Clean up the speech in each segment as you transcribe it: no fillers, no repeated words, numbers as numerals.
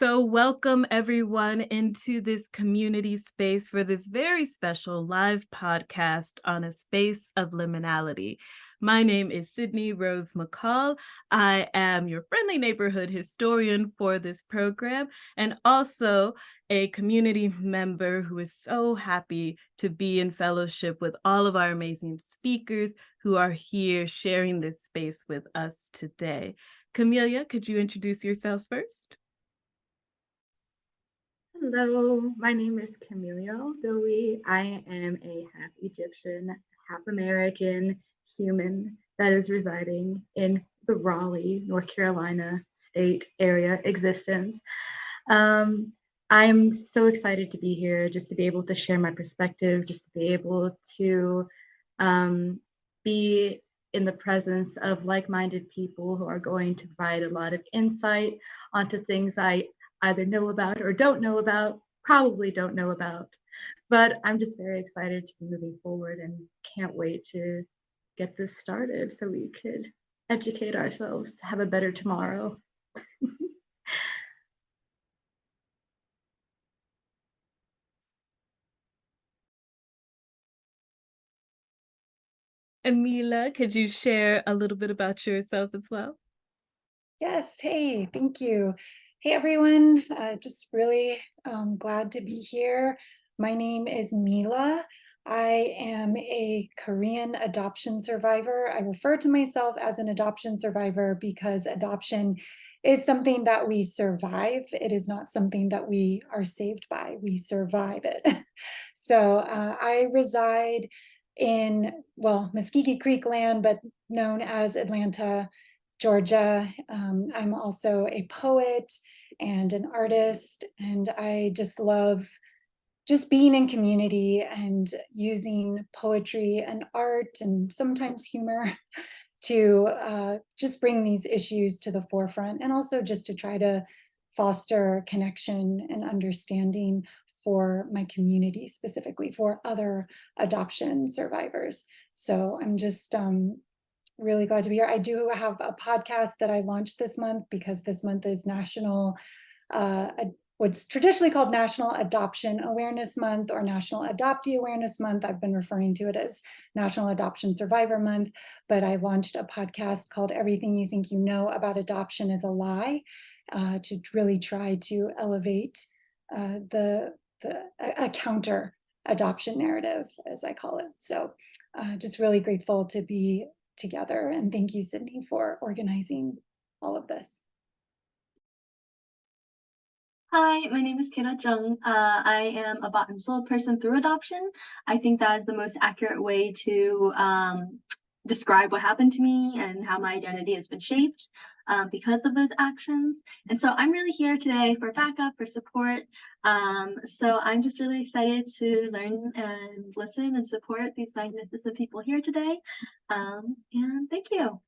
So welcome everyone into this community space for this very special live podcast on a space of liminality. My name is Sydney Rose McCall. I am your friendly neighborhood historian for this program and also a community member who is so happy to be in fellowship with all of our amazing speakers who are here sharing this space with us today. Camelia, could you introduce yourself first? Hello, my name is Camelia Eldway. I am a half Egyptian, half American human that is residing in the Raleigh, North Carolina state area existence. Um, I'm so excited to be here, just to be able to share my perspective, just to be able to um, be in the presence of like-minded people who are going to provide a lot of insight onto things I either know about or don't know about, probably don't know about. But I'm just very excited to be moving forward and can't wait to get this started so we could educate ourselves to have a better tomorrow. And Mila, could you share a little bit about yourself as well? Yes, hey, thank you. Hey, everyone, just really glad to be here. My name is Mila. I am a Korean adoption survivor. I refer to myself as an adoption survivor because adoption is something that we survive. It is not something that we are saved by. We survive it. So I reside in, well, Muskogee Creek land, but known as Atlanta, Georgia. I'm also a poet and an artist, and I just love just being in community and using poetry and art and sometimes humor to just bring these issues to the forefront, and also just to try to foster connection and understanding for my community, specifically for other adoption survivors. So I'm just really glad to be here. I do have a podcast that I launched this month because this month is National, what's traditionally called National Adoption Awareness Month or National Adoptee Awareness Month. I've been referring to it as National Adoption Survivor Month, but I launched a podcast called Everything You Think You Know About Adoption is a Lie, to really try to elevate a counter adoption narrative, as I call it. So just really grateful to be together. And thank you, Sydney, for organizing all of this. Hi, my name is Kayla Zheng. I am a bought and sold person through adoption. I think that is the most accurate way to describe what happened to me and how my identity has been shaped because of those actions. And so I'm really here today for backup, for support. So I'm just really excited to learn and listen and support these magnificent people here today. And thank you.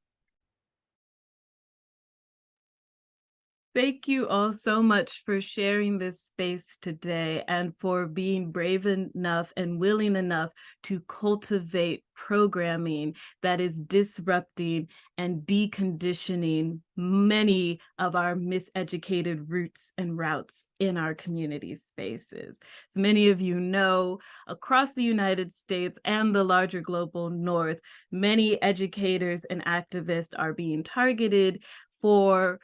Thank you all so much for sharing this space today and for being brave enough and willing enough to cultivate programming that is disrupting and deconditioning many of our miseducated roots and routes in our community spaces. As many of you know, across the United States and the larger global North, many educators and activists are being targeted for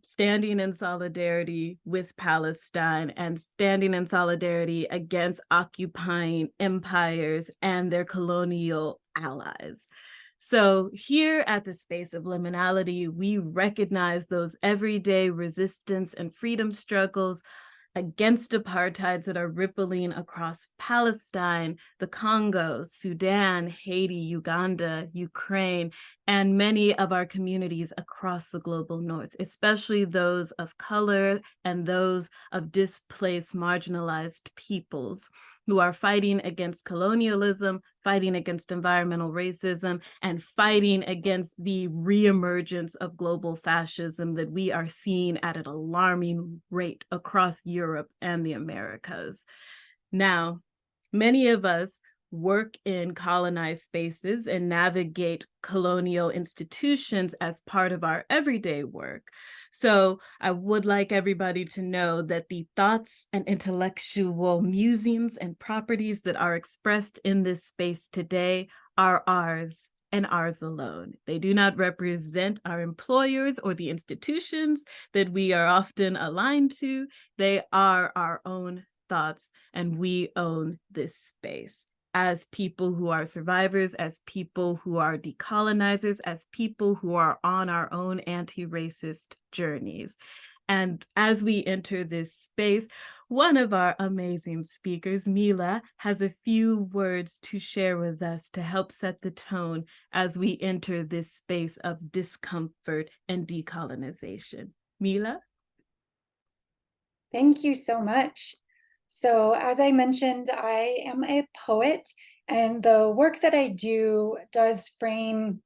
standing in solidarity with Palestine and standing in solidarity against occupying empires and their colonial allies. So here at the Space of Liminality, we recognize those everyday resistance and freedom struggles against apartheids that are rippling across Palestine, the Congo, Sudan, Haiti, Uganda, Ukraine, and many of our communities across the global North, especially those of color and those of displaced, marginalized peoples who are fighting against colonialism, fighting against environmental racism, and fighting against the reemergence of global fascism that we are seeing at an alarming rate across Europe and the Americas. Now, many of us work in colonized spaces and navigate colonial institutions as part of our everyday work. So I would like everybody to know that the thoughts and intellectual musings and properties that are expressed in this space today are ours and ours alone. They do not represent our employers or the institutions that we are often aligned to. They are our own thoughts, and we own this space as people who are survivors, as people who are decolonizers, as people who are on our own anti-racist journeys. And as we enter this space, one of our amazing speakers, Mila, has a few words to share with us to help set the tone as we enter this space of discomfort and decolonization. Mila? Thank you so much. So as I mentioned, I am a poet, and the work that I do does frame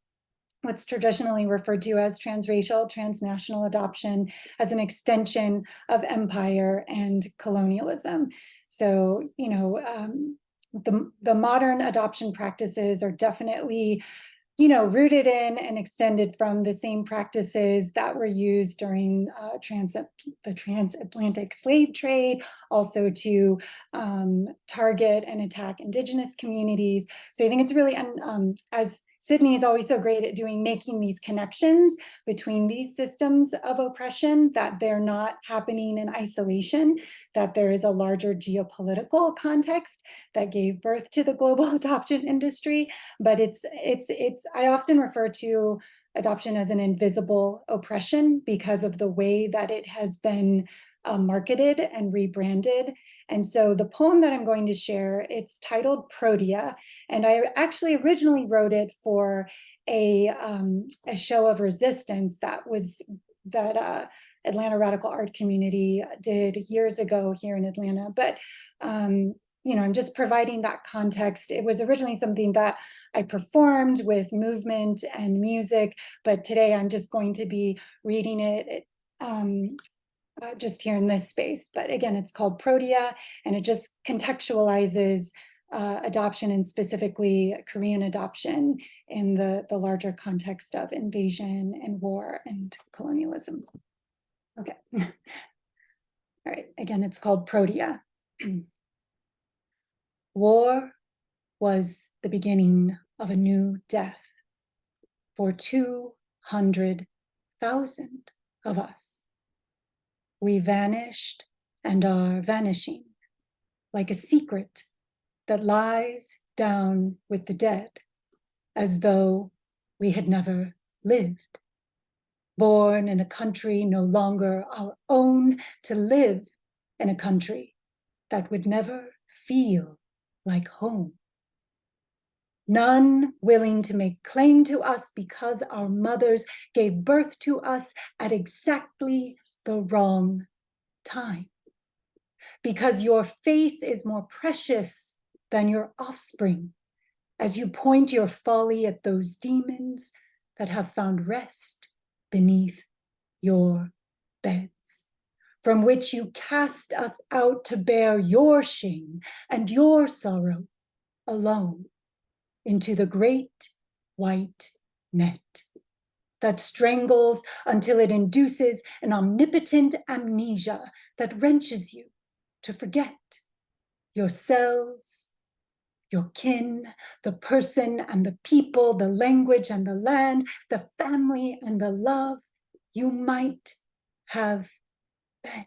what's traditionally referred to as transracial, transnational adoption as an extension of empire and colonialism. So, the modern adoption practices are definitely rooted in and extended from the same practices that were used during the transatlantic slave trade, also to target and attack indigenous communities. So I think it's really, as Sydney is always so great at making these connections between these systems of oppression, that they're not happening in isolation, that there is a larger geopolitical context that gave birth to the global adoption industry. But I often refer to adoption as an invisible oppression because of the way that it has been marketed and rebranded. And so the poem that I'm going to share, it's titled Protea, and I actually originally wrote it for a show of resistance that Atlanta Radical Art Community did years ago here in Atlanta. But I'm just providing that context. It was originally something that I performed with movement and music, but today I'm just going to be reading it just here in this space. But again, it's called Protea, and it just contextualizes adoption, and specifically Korean adoption, in the larger context of invasion and war and colonialism. Okay. All right, again, it's called Protea. War was the beginning of a new death for 200,000 of us. We vanished and are vanishing like a secret that lies down with the dead, as though we had never lived. Born in a country no longer our own, to live in a country that would never feel like home. None willing to make claim to us because our mothers gave birth to us at exactly the wrong time. Because your face is more precious than your offspring, as you point your folly at those demons that have found rest beneath your beds, from which you cast us out to bear your shame and your sorrow alone into the great white net that strangles until it induces an omnipotent amnesia that wrenches you to forget yourselves, your kin, the person and the people, the language and the land, the family and the love you might have been.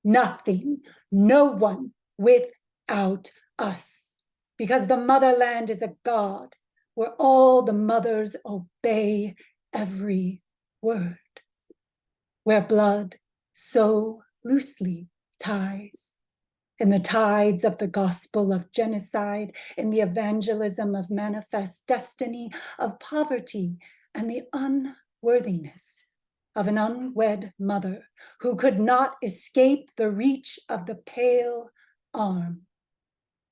Nothing, no one without us, because the motherland is a god where all the mothers obey every word, where blood so loosely ties in the tides of the gospel of genocide, in the evangelism of manifest destiny, of poverty, and the unworthiness of an unwed mother who could not escape the reach of the pale arm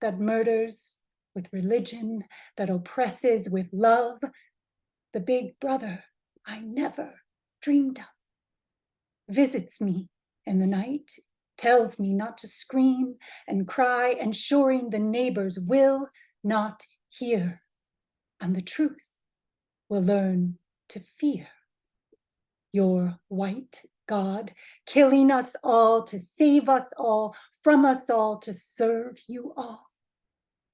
that murders with religion, that oppresses with love, the big brother I never dreamed of, visits me in the night tells me not to scream and cry, ensuring the neighbors will not hear, and the truth will learn to fear. Your white God, killing us all to save us all, from us all to serve you all.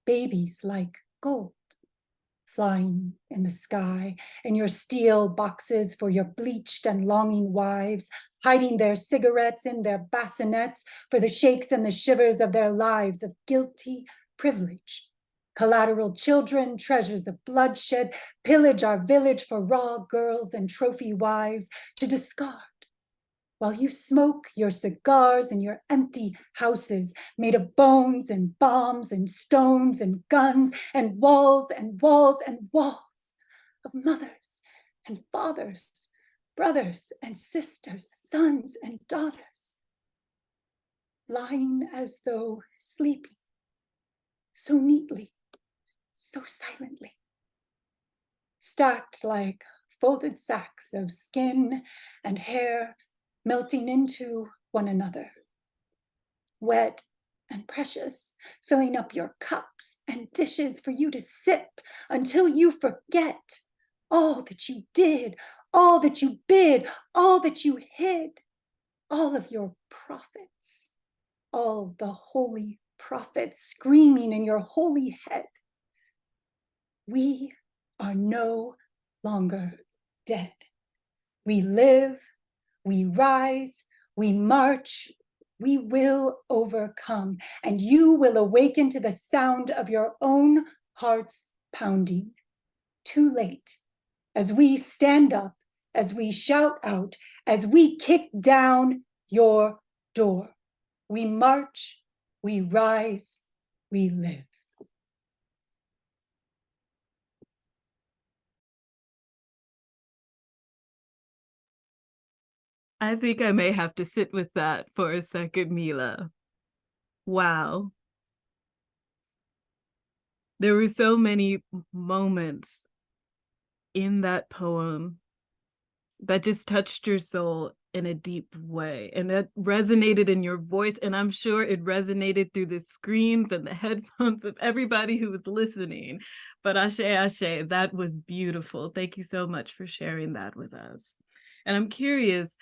Babies like gold, flying in the sky, and your steel boxes for your bleached and longing wives, hiding their cigarettes in their bassinets for the shakes and the shivers of their lives of guilty privilege. Collateral children, treasures of bloodshed, pillage our village for raw girls and trophy wives to discard, while you smoke your cigars in your empty houses made of bones and bombs and stones and guns and walls and walls and walls of mothers and fathers, brothers and sisters, sons and daughters, lying as though sleeping, so neatly, so silently, stacked like folded sacks of skin and hair, melting into one another, wet and precious, filling up your cups and dishes for you to sip until you forget all that you did, all that you bid, all that you hid, all of your prophets, all the holy prophets screaming in your holy head. We are no longer dead. We live, we rise, we march, we will overcome, and you will awaken to the sound of your own heart's pounding. Too late, as we stand up, as we shout out, as we kick down your door. We march, we rise, we live. I think I may have to sit with that for a second, Mila. Wow. There were so many moments in that poem that just touched your soul in a deep way, and it resonated in your voice, and I'm sure it resonated through the screens and the headphones of everybody who was listening. But ashe, ashe, that was beautiful. Thank you so much for sharing that with us. And I'm curious,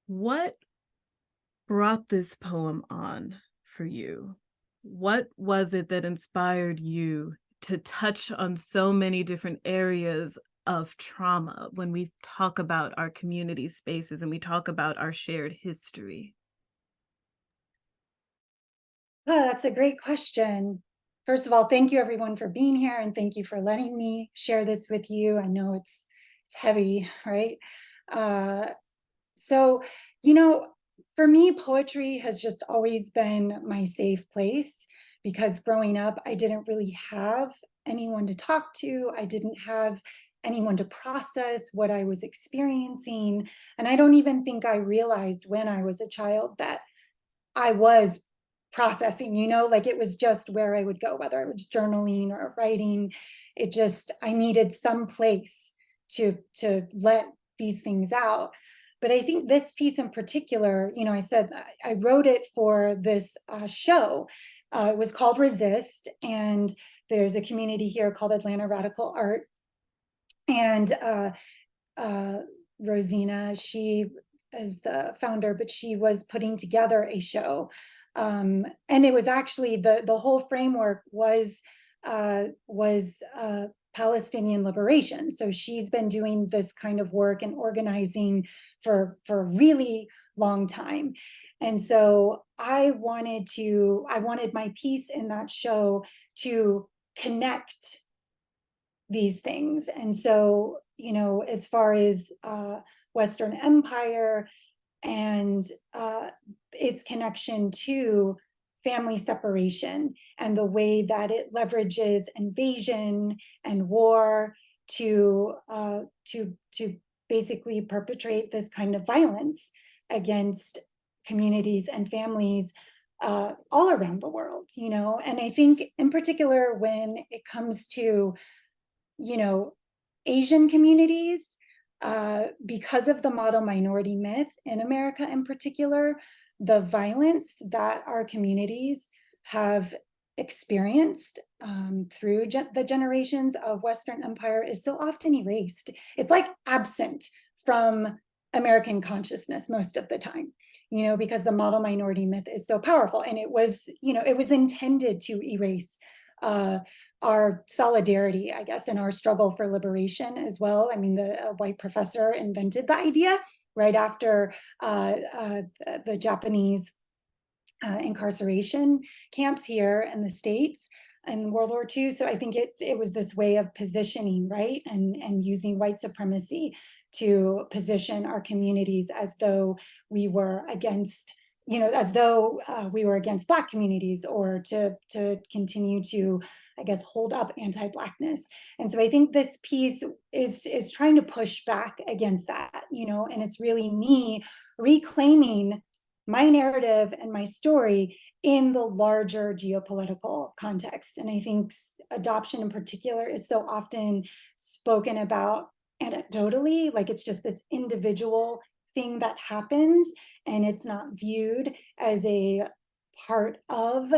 what brought this poem on for you? What was it that inspired you to touch on so many different areas of trauma when we talk about our community spaces and we talk about our shared history? Oh, that's a great question. First of all, thank you everyone for being here, and thank you for letting me share this with you. I know it's heavy, right? So, you know, for me, poetry has just always been my safe place, because growing up, I didn't really have anyone to talk to. I didn't have anyone to process what I was experiencing. And I don't even think I realized when I was a child that I was processing, like it was just where I would go, whether it was journaling or writing. I needed some place to let these things out. But I think this piece in particular, I said I wrote it for this show. It was called Resist, and there's a community here called Atlanta Radical Art. And Rosina, she is the founder, but she was putting together a show. And it was actually the whole framework was Palestinian liberation. So she's been doing this kind of work and organizing for a really long time. And so I wanted my piece in that show to connect these things. And so, as far as Western Empire and its connection to family separation and the way that it leverages invasion and war to basically perpetrate this kind of violence against communities and families all around the world, and I think in particular when it comes to Asian communities, because of the model minority myth in America in particular, the violence that our communities have experienced through the generations of Western empire is so often erased. It's like absent from American consciousness most of the time, you know, because the model minority myth is so powerful. And it was, you know, it was intended to erase our solidarity, I guess, and our struggle for liberation as well. I mean, the white professor invented the idea right after the Japanese incarceration camps here in the States in World War II. So I think it was this way of positioning, right? And using white supremacy to position our communities as though we were against, you know, as though we were against Black communities, or to continue to, I guess, hold up anti-Blackness. And so I think this piece is trying to push back against that, you know, and it's really me reclaiming my narrative and my story in the larger geopolitical context. And I think adoption in particular is so often spoken about anecdotally, like it's just this individual thing that happens, and it's not viewed as a part of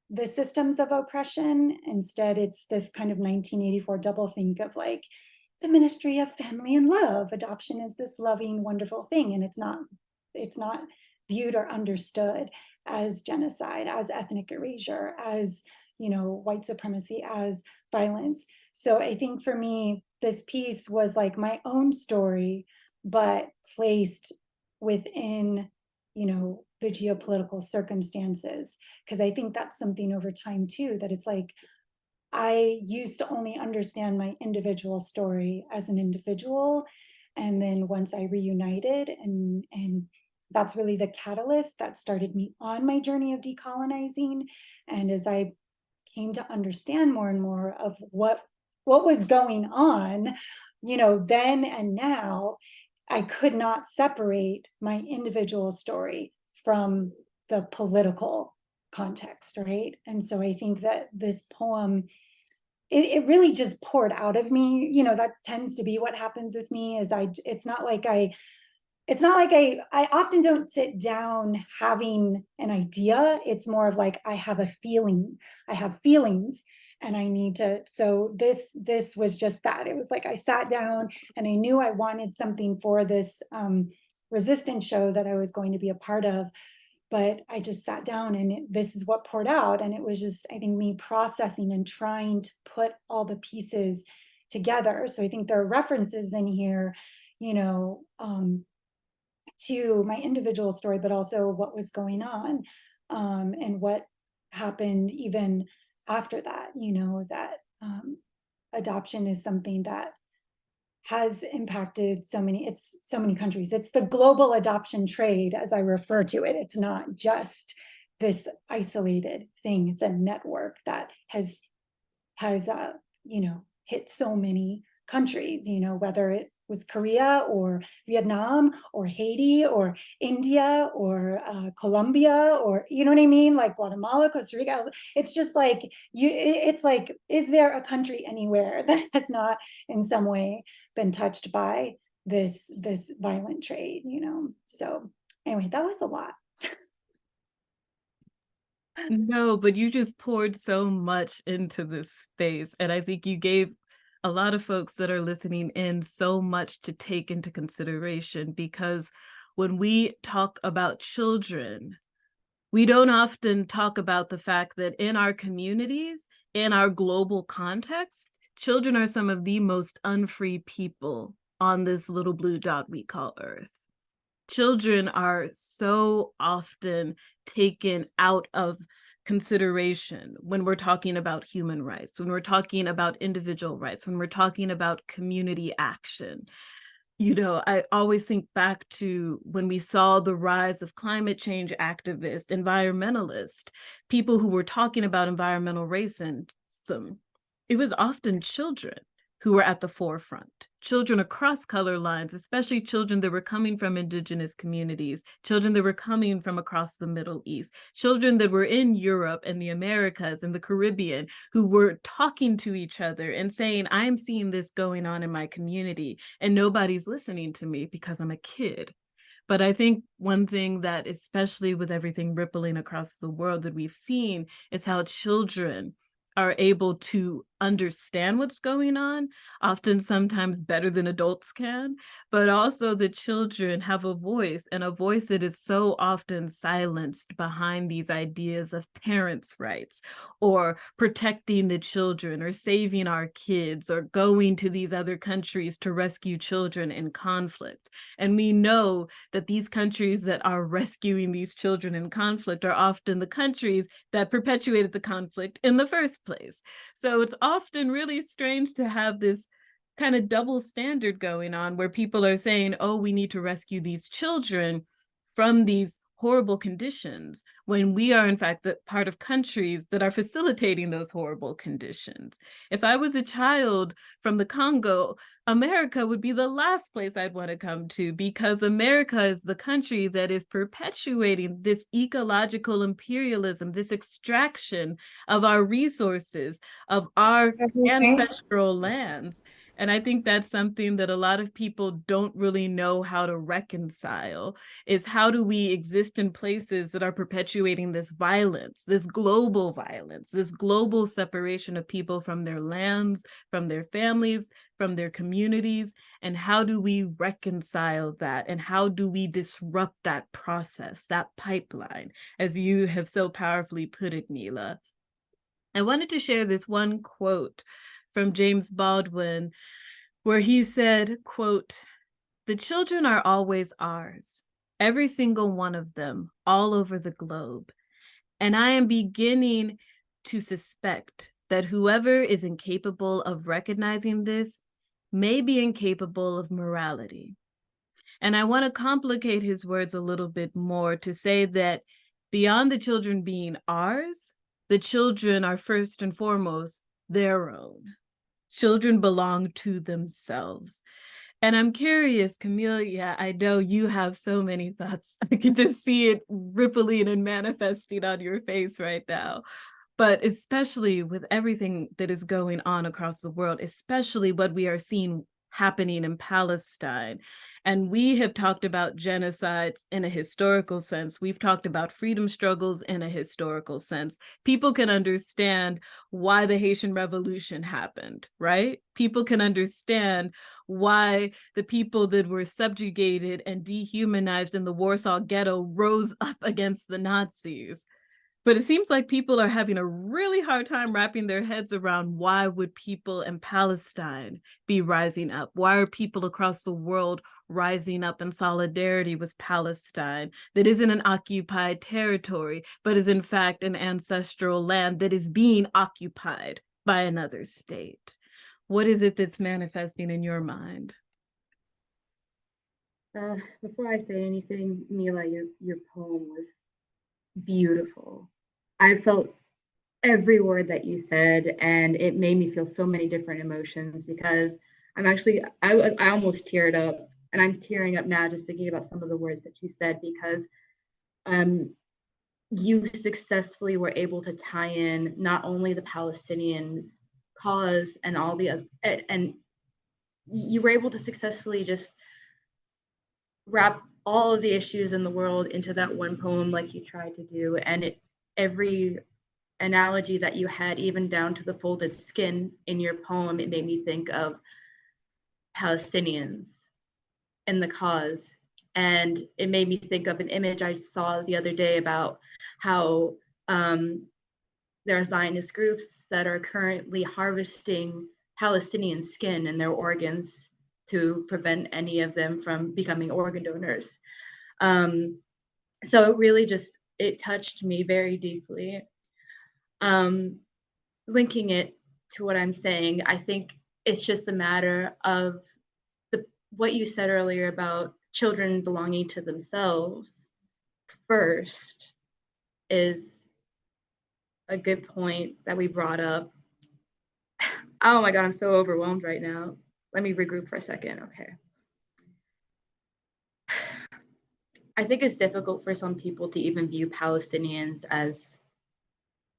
the systems of oppression. Instead, it's this kind of 1984 doublethink of like the Ministry of Family and Love. Adoption is this loving, wonderful thing, and it's not viewed or understood as genocide, as ethnic erasure, as, you know, white supremacy, as violence. So I think for me, this piece was like my own story, but placed within, you know, the geopolitical circumstances. Because I think that's something over time too, that it's like, I used to only understand my individual story as an individual. And then once I reunited, and that's really the catalyst that started me on my journey of decolonizing. And as I came to understand more and more of what was going on, you know, then and now, I could not separate my individual story from the political context, right? And so I think that this poem, it really just poured out of me. You know, that tends to be what happens with me, is it's not like I often don't sit down having an idea. It's more of like, I have a feeling, I have feelings, and I need to, so this was just that. It was like, I sat down and I knew I wanted something for this resistance show that I was going to be a part of, but I just sat down and this is what poured out. And it was just, I think, me processing and trying to put all the pieces together. So I think there are references in here, you know, to my individual story, but also what was going on, and what happened even after that, you know, that adoption is something that has impacted so many countries. It's the global adoption trade, as I refer to it. It's not just this isolated thing. It's a network that has you know, hit so many countries, you know, whether it was Korea or Vietnam or Haiti or India or Colombia, or, you know what I mean? Like Guatemala, Costa Rica. It's just like, it's like, is there a country anywhere that has not in some way been touched by this violent trade, you know? So anyway, that was a lot. No, but you just poured so much into this space. And I think you gave a lot of folks that are listening in so much to take into consideration, because when we talk about children, we don't often talk about the fact that in our communities, in our global context, children are some of the most unfree people on this little blue dot we call Earth. Children are so often taken out of consideration when we're talking about human rights, when we're talking about individual rights, when we're talking about community action. You know, I always think back to when we saw the rise of climate change activists, environmentalists, people who were talking about environmental racism. It was often children who were at the forefront, children across color lines, especially children that were coming from indigenous communities, children that were coming from across the Middle East, children that were in Europe and the Americas and the Caribbean, who were talking to each other and saying, I'm seeing this going on in my community and nobody's listening to me because I'm a kid. But I think one thing that, especially with everything rippling across the world that we've seen, is how children are able to understand what's going on, often sometimes better than adults can, but also the children have a voice, and a voice that is so often silenced behind these ideas of parents' rights, or protecting the children, or saving our kids, or going to these other countries to rescue children in conflict. And we know that these countries that are rescuing these children in conflict are often the countries that perpetuated the conflict in the first place. So it's often really strange to have this kind of double standard going on where people are saying, oh, we need to rescue these children from these horrible conditions, when we are in fact the part of countries that are facilitating those horrible conditions. If I was a child from the Congo, America would be the last place I'd want to come to, because America is the country that is perpetuating this ecological imperialism, this extraction of our resources, of our ancestral lands. And I think that's something that a lot of people don't really know how to reconcile, is how do we exist in places that are perpetuating this violence, this global separation of people from their lands, from their families, from their communities, and how do we reconcile that, and how do we disrupt that process, that pipeline, as you have so powerfully put it, Mila. I wanted to share this one quote from James Baldwin, where he said, quote, "The children are always ours, every single one of them, all over the globe. And I am beginning to suspect that whoever is incapable of recognizing this may be incapable of morality." And I want to complicate his words a little bit more to say that beyond the children being ours, the children are first and foremost their own. Children belong to themselves. And I'm curious, Camelia, I know you have so many thoughts. I can just see it rippling and manifesting on your face right now. But especially with everything that is going on across the world, especially what we are seeing happening in Palestine. And we have talked about genocides in a historical sense. We've talked about freedom struggles in a historical sense. People can understand why the Haitian Revolution happened, right? People can understand why the people that were subjugated and dehumanized in the Warsaw Ghetto rose up against the Nazis. But it seems like people are having a really hard time wrapping their heads around, why would people in Palestine be rising up? Why are people across the world rising up in solidarity with Palestine that isn't an occupied territory, but is in fact an ancestral land that is being occupied by another state? What is it that's manifesting in your mind? Before I say anything, Mila, your poem was beautiful. I felt every word that you said, and it made me feel so many different emotions, because I almost teared up, and I'm tearing up now just thinking about some of the words that you said, because you successfully were able to tie in not only the Palestinians' cause and all the other, and you were able to successfully just wrap all of the issues in the world into that one poem like you tried to do. And every analogy that you had, even down to the folded skin in your poem, it made me think of Palestinians and the cause. And it made me think of an image I saw the other day about how there are Zionist groups that are currently harvesting Palestinian skin and their organs to prevent any of them from becoming organ donors. So it really it touched me very deeply. Linking it to what I'm saying, I think it's just a matter of what you said earlier about children belonging to themselves first is a good point that we brought up. Oh my God, I'm so overwhelmed right now. Let me regroup for a second. Okay. I think it's difficult for some people to even view Palestinians as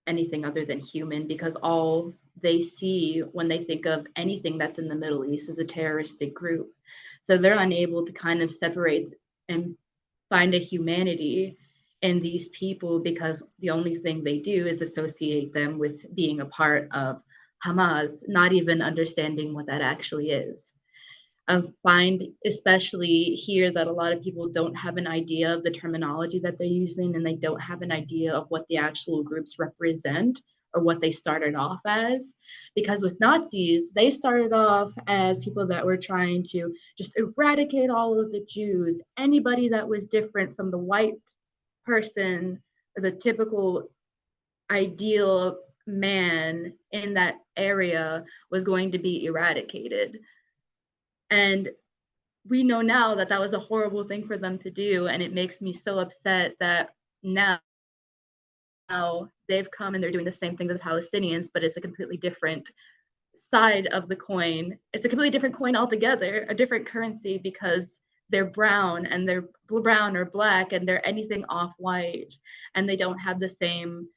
anything other than human, because all they see when they think of anything that's in the Middle East is a terroristic group. So they're unable to kind of separate and find a humanity in these people, because the only thing they do is associate them with being a part of Hamas, not even understanding what that actually is. I find, especially here, that a lot of people don't have an idea of the terminology that they're using, and they don't have an idea of what the actual groups represent or what they started off as. Because with Nazis, they started off as people that were trying to just eradicate all of the Jews, anybody that was different from the white person, the typical ideal man in that area was going to be eradicated. And we know now that that was a horrible thing for them to do. And it makes me so upset that now they've come and they're doing the same thing to the Palestinians, but it's a completely different side of the coin. It's a completely different coin altogether, a different currency, because they're brown and they're brown or black and they're anything off white, and they don't have the same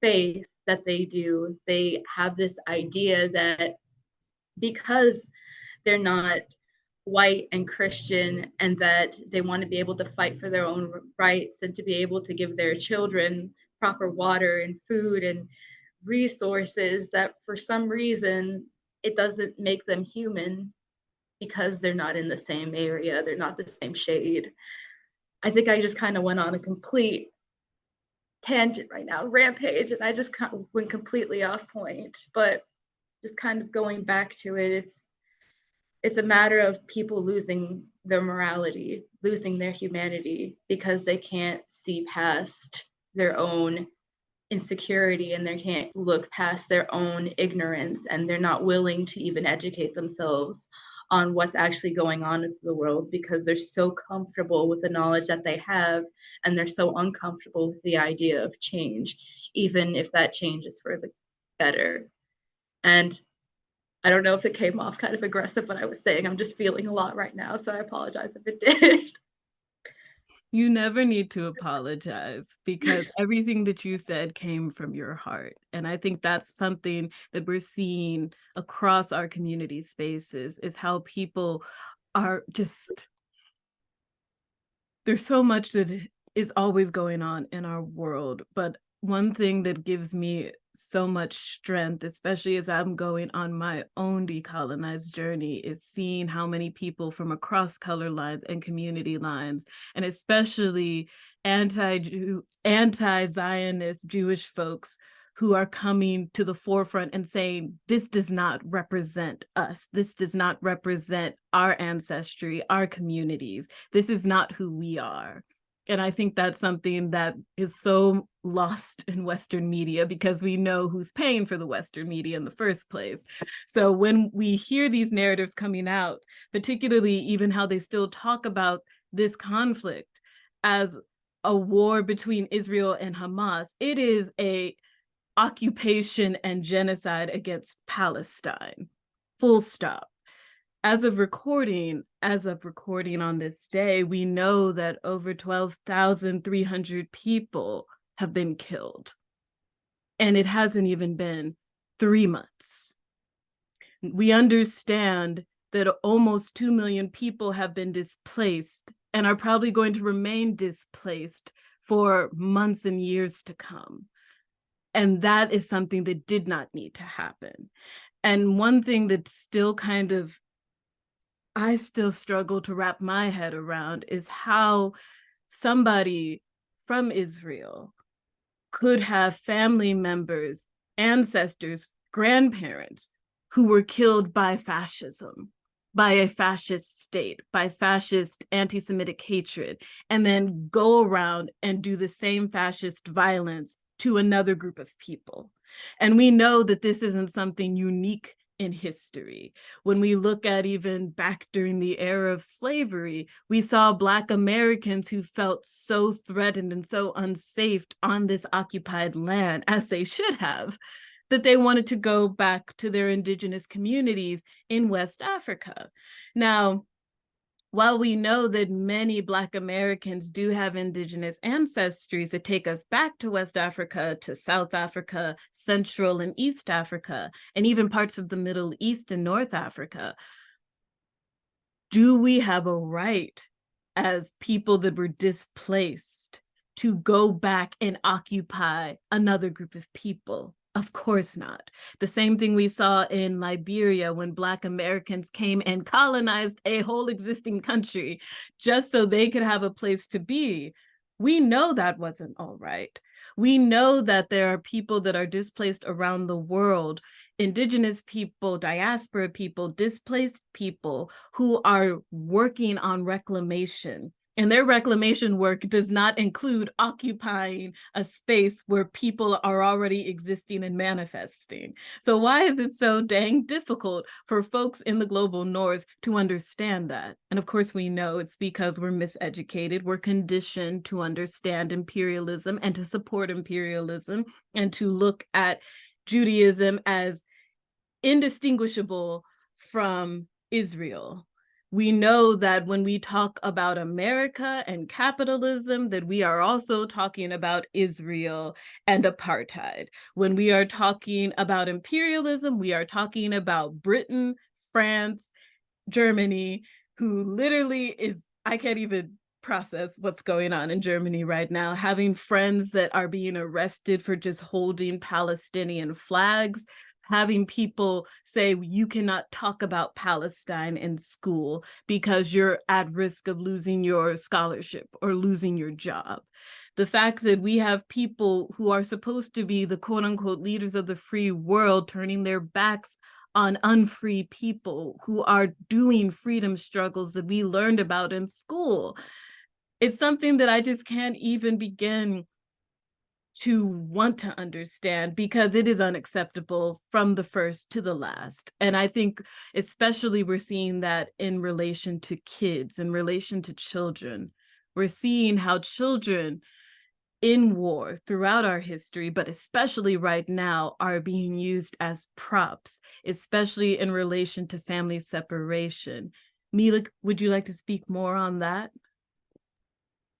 faith that they do. They have this idea that because they're not white and Christian, and that they want to be able to fight for their own rights and to be able to give their children proper water and food and resources, that for some reason it doesn't make them human because they're not in the same area, they're not the same shade. I think I just kind of went on a complete tangent right now, rampage, and I just kind of went completely off point. But just kind of going back to it, it's a matter of people losing their morality, losing their humanity, because they can't see past their own insecurity and they can't look past their own ignorance, and they're not willing to even educate themselves on what's actually going on in the world, because they're so comfortable with the knowledge that they have, and they're so uncomfortable with the idea of change, even if that change is for the better. And I don't know if it came off kind of aggressive what I was saying. I'm just feeling a lot right now, so I apologize if it did. You never need to apologize, because everything that you said came from your heart. And I think that's something that we're seeing across our community spaces, is how people are just, there's so much that is always going on in our world. But one thing that gives me so much strength, especially as I'm going on my own decolonized journey, is seeing how many people from across color lines and community lines, and especially anti-Zionist Jewish folks, who are coming to the forefront and saying, this does not represent us. This does not represent our ancestry, our communities. This is not who we are. And I think that's something that is so lost in Western media, because we know who's paying for the Western media in the first place. So when we hear these narratives coming out, particularly even how they still talk about this conflict as a war between Israel and Hamas, it is a occupation and genocide against Palestine, full stop. As of recording on this day, we know that over 12,300 people have been killed. And it hasn't even been 3 months. We understand that almost 2 million people have been displaced and are probably going to remain displaced for months and years to come. And that is something that did not need to happen. And one thing that still kind of, I still struggle to wrap my head around, is how somebody from Israel could have family members, ancestors, grandparents who were killed by fascism, by a fascist state, by fascist anti-Semitic hatred, and then go around and do the same fascist violence to another group of people. And we know that this isn't something unique in history. When we look at even back during the era of slavery, we saw Black Americans who felt so threatened and so unsafe on this occupied land, as they should have, that they wanted to go back to their indigenous communities in West Africa. Now, while we know that many Black Americans do have indigenous ancestries that take us back to West Africa, to South Africa, Central and East Africa, and even parts of the Middle East and North Africa, do we have a right as people that were displaced to go back and occupy another group of people. Of course not. The same thing we saw in Liberia when Black Americans came and colonized a whole existing country just so they could have a place to be. We know that wasn't all right. We know that there are people that are displaced around the world, indigenous people, diaspora people, displaced people who are working on reclamation. And their reclamation work does not include occupying a space where people are already existing and manifesting. So why is it so dang difficult for folks in the global north to understand that? And of course, we know it's because we're miseducated. We're conditioned to understand imperialism and to support imperialism and to look at Judaism as indistinguishable from Israel. We know that when we talk about America and capitalism, that we are also talking about Israel and apartheid. When we are talking about imperialism, we are talking about Britain, France, Germany, who literally is, I can't even process what's going on in Germany right now, having friends that are being arrested for just holding Palestinian flags, having people say you cannot talk about Palestine in school because you're at risk of losing your scholarship or losing your job. The fact that we have people who are supposed to be the quote unquote leaders of the free world turning their backs on unfree people who are doing freedom struggles that we learned about in school. It's something that I just can't even begin to want to understand because it is unacceptable from the first to the last. And I think especially we're seeing that in relation to kids, in relation to children. We're seeing how children in war throughout our history, but especially right now, are being used as props, especially in relation to family separation. Mila, would you like to speak more on that?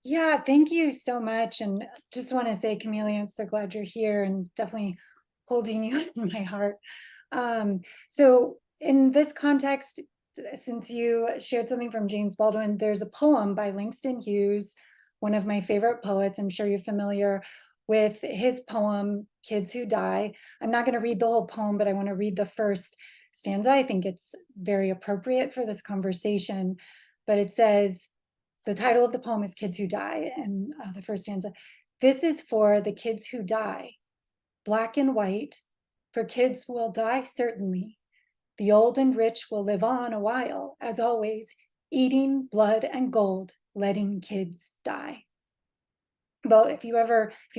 Yeah, thank you so much. And just want to say, Camelia, I'm so glad you're here and definitely holding you in my heart. So in this context, since you shared something from James Baldwin, there's a poem by Langston Hughes, one of my favorite poets. I'm sure you're familiar with his poem, Kids Who Die. I'm not going to read the whole poem, but I want to read the first stanza. I think it's very appropriate for this conversation. But it says, the title of the poem is Kids Who Die, and the first stanza, this is for the kids who die, black and white, for kids will die certainly. The old and rich will live on a while, as always, eating blood and gold, letting kids die. Though if you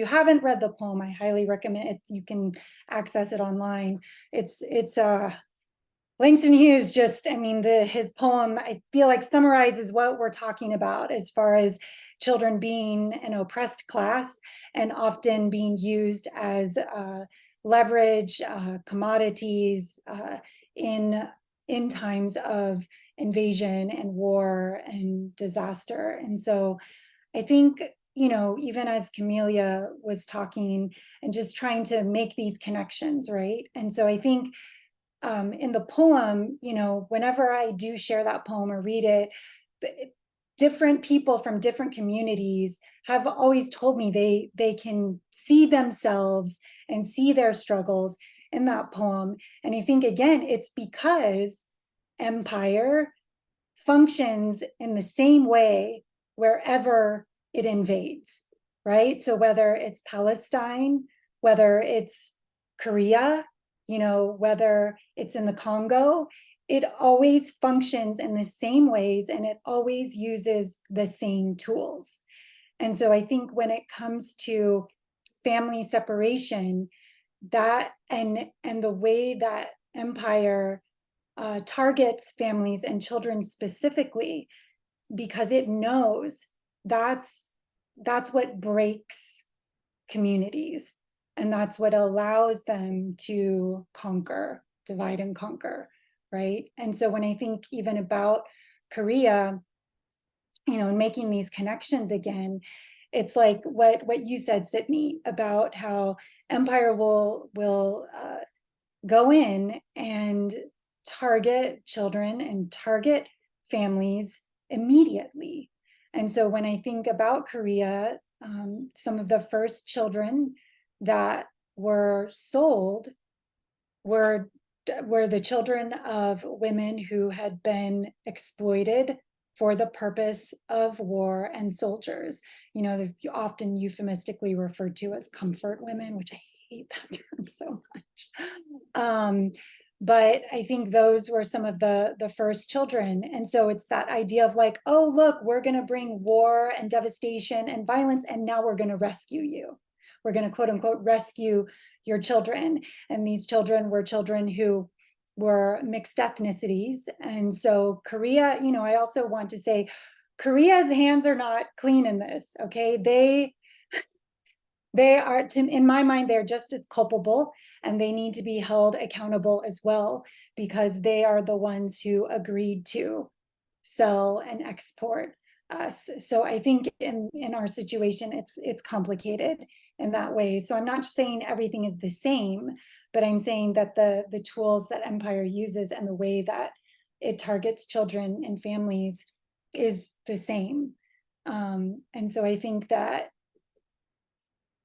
haven't read the poem, I highly recommend it. You can access it online. It's Langston Hughes just, I mean, his poem, I feel like summarizes what we're talking about as far as children being an oppressed class and often being used as leverage, commodities in times of invasion and war and disaster. And so I think, even as Camelia was talking and just trying to make these connections, right? And so I think in the poem, whenever I do share that poem or read it, different people from different communities have always told me they can see themselves and see their struggles in that poem. And I think, again, it's because empire functions in the same way wherever it invades, right? So whether it's Palestine, whether it's Korea, whether it's in the Congo, it always functions in the same ways and it always uses the same tools. And so I think when it comes to family separation, that and the way that empire targets families and children specifically, because it knows that's what breaks communities. And that's what allows them to conquer, divide and conquer, right? And so when I think even about Korea, and making these connections again, it's like what you said, Sydney, about how empire will go in and target children and target families immediately. And so when I think about Korea, some of the first children that were sold were the children of women who had been exploited for the purpose of war and soldiers. You know, they're often euphemistically referred to as comfort women, which I hate that term so much. But I think those were some of the first children. And so it's that idea of like, oh, look, we're going to bring war and devastation and violence, and now we're going to rescue you. We're going to quote unquote rescue your children. And these children were children who were mixed ethnicities. And so Korea, you know, I also want to say Korea's hands are not clean in this, okay? They are, in my mind, they're just as culpable, and they need to be held accountable as well, because they are the ones who agreed to sell and export us. So I think in our situation, it's complicated in that way. So I'm not saying everything is the same, but I'm saying that the tools that empire uses and the way that it targets children and families is the same. And so I think that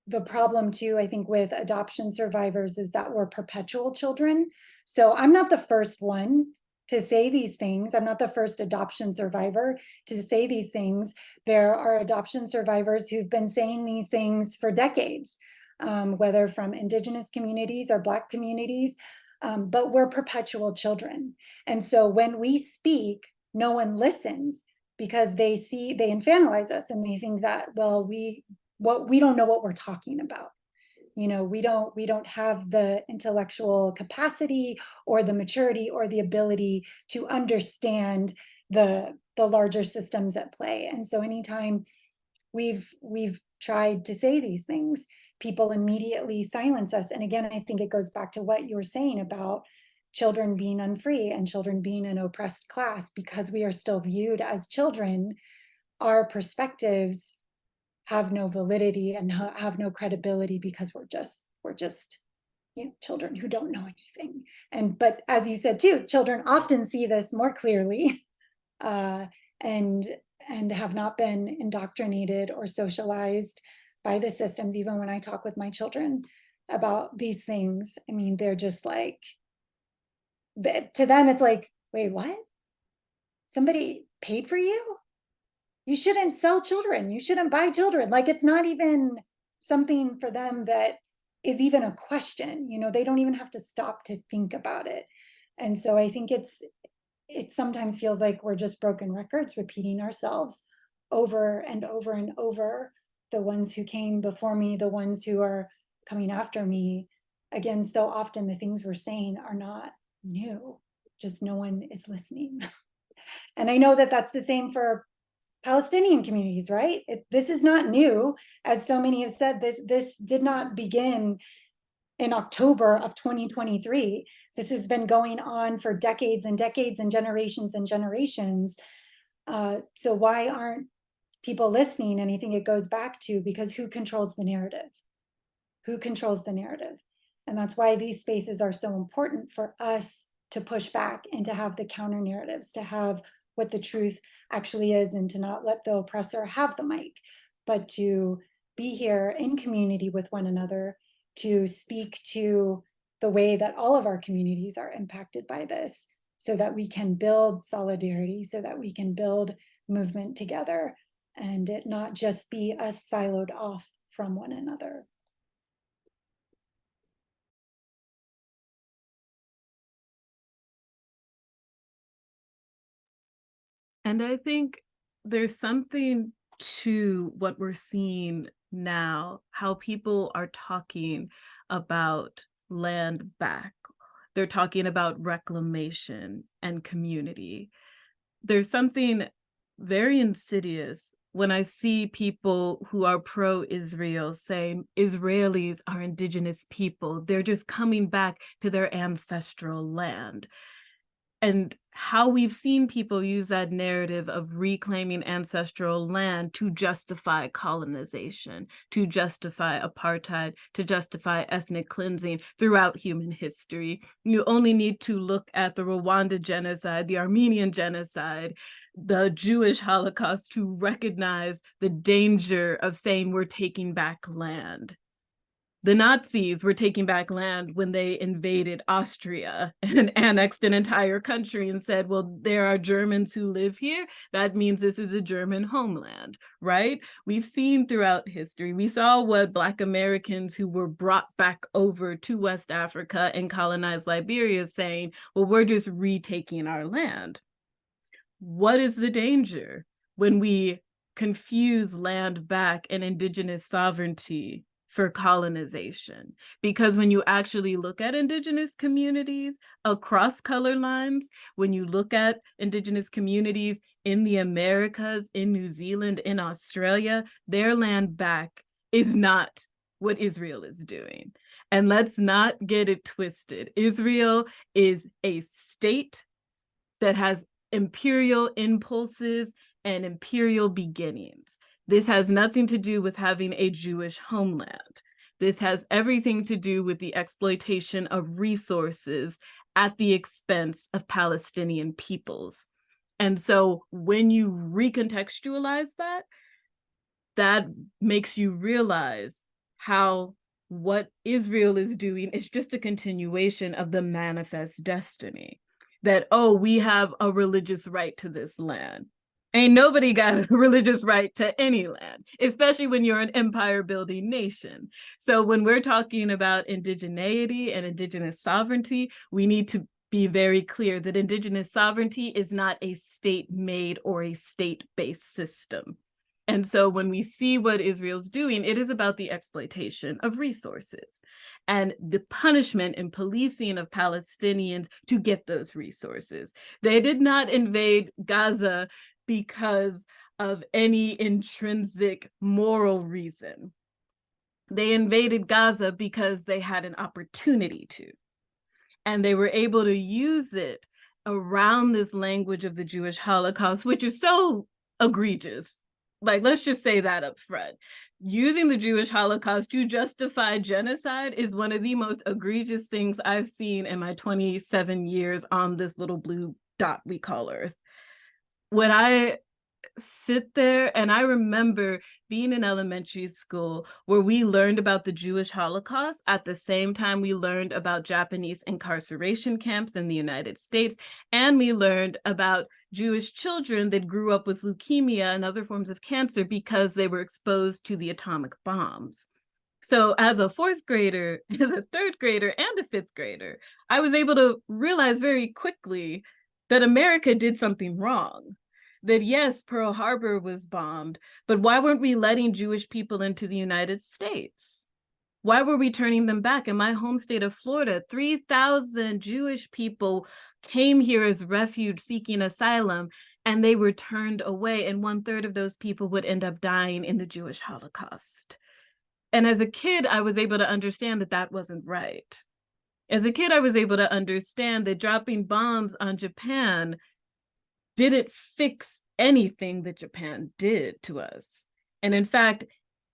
the problem too, I think, with adoption survivors is that we're perpetual children. So I'm not the first one to say these things. I'm not the first adoption survivor to say these things. There are adoption survivors who've been saying these things for decades, whether from Indigenous communities or Black communities, but we're perpetual children. And so when we speak, no one listens, because they infantilize us and they think that, well, we don't know what we're talking about. You know, we don't have the intellectual capacity or the maturity or the ability to understand the larger systems at play. And so anytime we've tried to say these things, people immediately silence us. And again, I think it goes back to what you were saying about children being unfree and children being an oppressed class. Because we are still viewed as children, our perspectives have no validity and have no credibility, because we're just you know, children who don't know anything. But as you said too, children often see this more clearly, and have not been indoctrinated or socialized by the systems. Even when I talk with my children about these things, I mean, they're just like, to them it's like, wait, what? Somebody paid for you? You shouldn't sell children. You shouldn't buy children. Like, it's not even something for them that is even a question. You know, they don't even have to stop to think about it. And so I think it sometimes feels like we're just broken records, repeating ourselves over and over and over. The ones who came before me, the ones who are coming after me. Again, so often the things we're saying are not new, just no one is listening. And I know that that's the same for Palestinian communities, right? This is not new. As so many have said, this did not begin in October of 2023. This has been going on for decades and decades and generations and generations. So why aren't people listening? And I think it goes back to, because who controls the narrative? Who controls the narrative? And that's why these spaces are so important for us to push back and to have the counter narratives, to have what the truth actually is, and to not let the oppressor have the mic, but to be here in community with one another, to speak to the way that all of our communities are impacted by this, so that we can build solidarity, so that we can build movement together, and it not just be us siloed off from one another. And I think there's something to what we're seeing now, how people are talking about land back. They're talking about reclamation and community. There's something very insidious when I see people who are pro-Israel saying Israelis are indigenous people. They're just coming back to their ancestral land. and how we've seen people use that narrative of reclaiming ancestral land to justify colonization, to justify apartheid, to justify ethnic cleansing throughout human history. You only need to look at the Rwanda genocide, the Armenian genocide, the Jewish Holocaust to recognize the danger of saying we're taking back land. The Nazis were taking back land when they invaded Austria and annexed an entire country and said, well, there are Germans who live here. That means this is a German homeland, right? We've seen throughout history, we saw what Black Americans who were brought back over to West Africa and colonized Liberia saying, well, we're just retaking our land. What is the danger when we confuse land back and indigenous sovereignty for colonization? Because when you actually look at indigenous communities across color lines, when you look at indigenous communities in the Americas, in New Zealand, in Australia, their land back is not what Israel is doing. And let's not get it twisted. Israel is a state that has imperial impulses and imperial beginnings. This has nothing to do with having a Jewish homeland. This has everything to do with the exploitation of resources at the expense of Palestinian peoples. And so when you recontextualize that, that makes you realize how what Israel is doing is just a continuation of the manifest destiny. That, oh, we have a religious right to this land. Ain't nobody got a religious right to any land, especially when you're an empire building nation. So when we're talking about indigeneity and indigenous sovereignty, we need to be very clear that indigenous sovereignty is not a state-made or a state-based system. And so when we see what Israel's doing, it is about the exploitation of resources and the punishment and policing of Palestinians to get those resources. They did not invade Gaza because of any intrinsic moral reason. They invaded Gaza because they had an opportunity to. And they were able to use it around this language of the Jewish Holocaust, which is so egregious. Like, let's just say that up front. Using the Jewish Holocaust to justify genocide is one of the most egregious things I've seen in my 27 years on this little blue dot we call Earth. When I sit there, and I remember being in elementary school where we learned about the Jewish Holocaust at the same time we learned about Japanese incarceration camps in the United States, and we learned about Jewish children that grew up with leukemia and other forms of cancer because they were exposed to the atomic bombs. So as a fourth grader, as a third grader, and a fifth grader, I was able to realize very quickly that America did something wrong. That yes, Pearl Harbor was bombed, but why weren't we letting Jewish people into the United States? Why were we turning them back? In my home state of Florida, 3,000 Jewish people came here as refuge seeking asylum, and they were turned away, and 1/3 of those people would end up dying in the Jewish Holocaust. And as a kid, I was able to understand that that wasn't right. As a kid, I was able to understand that dropping bombs on Japan didn't fix anything that Japan did to us. And in fact,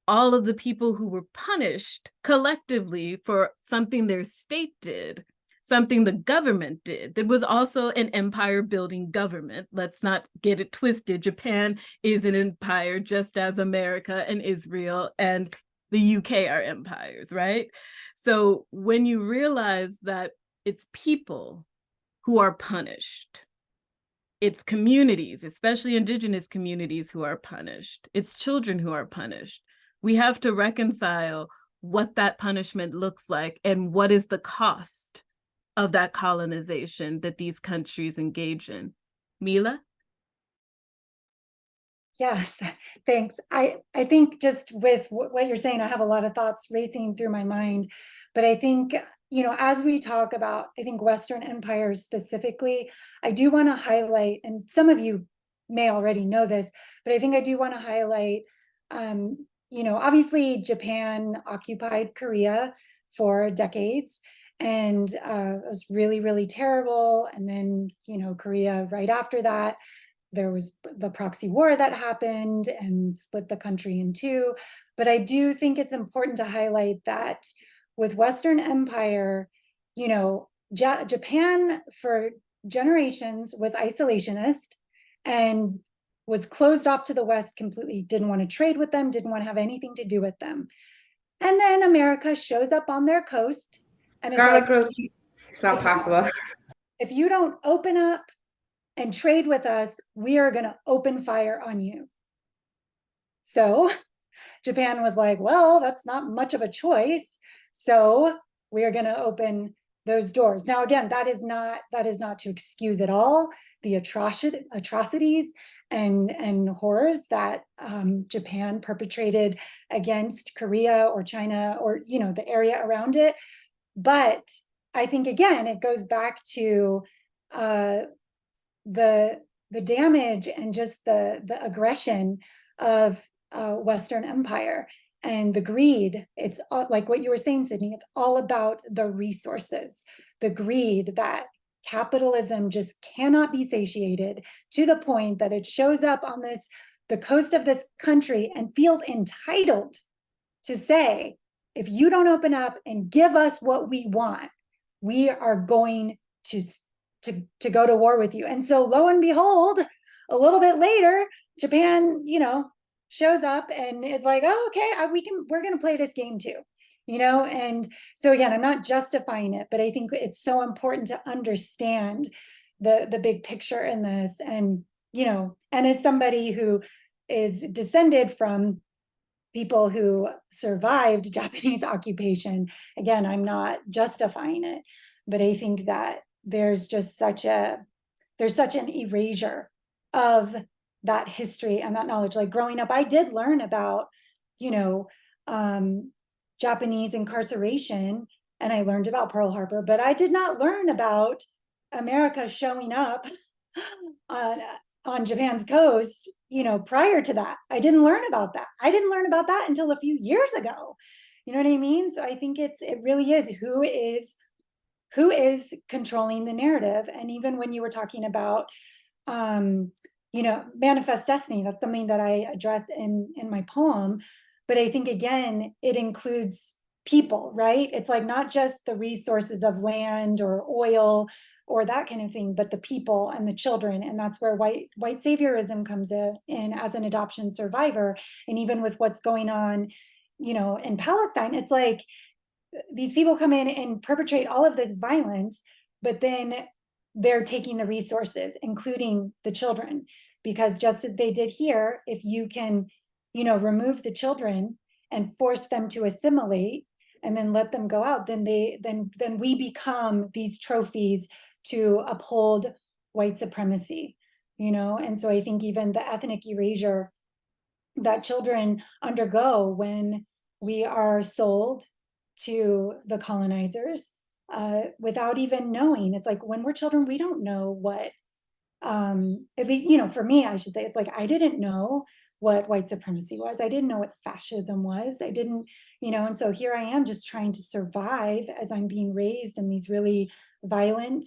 all of the people who were punished collectively for something their state did, something the government did, that was also an empire building government. Let's not get it twisted. Japan is an empire just as America and Israel and the UK are empires, right? So when you realize that it's people who are punished, it's communities, especially indigenous communities, who are punished. It's children who are punished. We have to reconcile what that punishment looks like and what is the cost of that colonization that these countries engage in. Mila? Yes, thanks. I think just with what you're saying, I have a lot of thoughts racing through my mind. But I think, as we talk about, I think Western empires specifically, I do want to highlight, and some of you may already know this, but I think I do want to highlight, obviously Japan occupied Korea for decades. And it was really, really terrible. And then, you know, Korea right after that, there was the proxy war that happened and split the country in two. But I do think it's important to highlight that with Western Empire, you know, Japan for generations was isolationist and was closed off to the West completely, didn't want to trade with them, didn't want to have anything to do with them. And then America shows up on their coast and is Garlic like, roti. It's not possible. if you don't open up and trade with us, we are going to open fire on you. So Japan was like, well, that's not much of a choice. So we are going to open those doors. Now, again, that is not to excuse at all the atrocities and horrors that Japan perpetrated against Korea or China or, you know, the area around it. But I think, again, it goes back to the damage and just the aggression of Western Empire and the greed. It's all, like what you were saying, Sydney, it's all about the resources, the greed that capitalism just cannot be satiated to the point that it shows up on the coast of this country and feels entitled to say, if you don't open up and give us what we want, we are going to go to war with you. And so lo and behold, a little bit later, Japan, you know, shows up and is like, oh, okay, we're going to play this game too, you know? And so again, I'm not justifying it, but I think it's so important to understand the big picture in this. And, you know, and as somebody who is descended from people who survived Japanese occupation, again, I'm not justifying it, but I think that there's just such an erasure of that history and that knowledge. Like growing up, I did learn about, you know, Japanese incarceration, and I learned about Pearl Harbor, but I did not learn about America showing up on Japan's coast, you know, prior to that. I didn't learn about that. I didn't learn about that until a few years ago. You know what I mean? So I think it really is who is controlling the narrative. And even when you were talking about you know, manifest destiny, that's something that I address in my poem. But I think again, it includes people, right? It's like not just the resources of land or oil or that kind of thing, but the people and the children. And that's where white saviorism comes in as an adoption survivor. And even with what's going on, you know, in Palestine, it's like these people come in and perpetrate all of this violence, but then they're taking the resources, including the children, because just as they did here, if you can, you know, remove the children and force them to assimilate and then let them go out, then we become these trophies to uphold white supremacy, you know? And so I think even the ethnic erasure that children undergo when we are sold to the colonizers without even knowing. It's like when we're children, we don't know what, at least, you know, for me, I should say, it's like I didn't know what white supremacy was. I didn't know what fascism was. I didn't, you know, and so here I am just trying to survive as I'm being raised in these really violent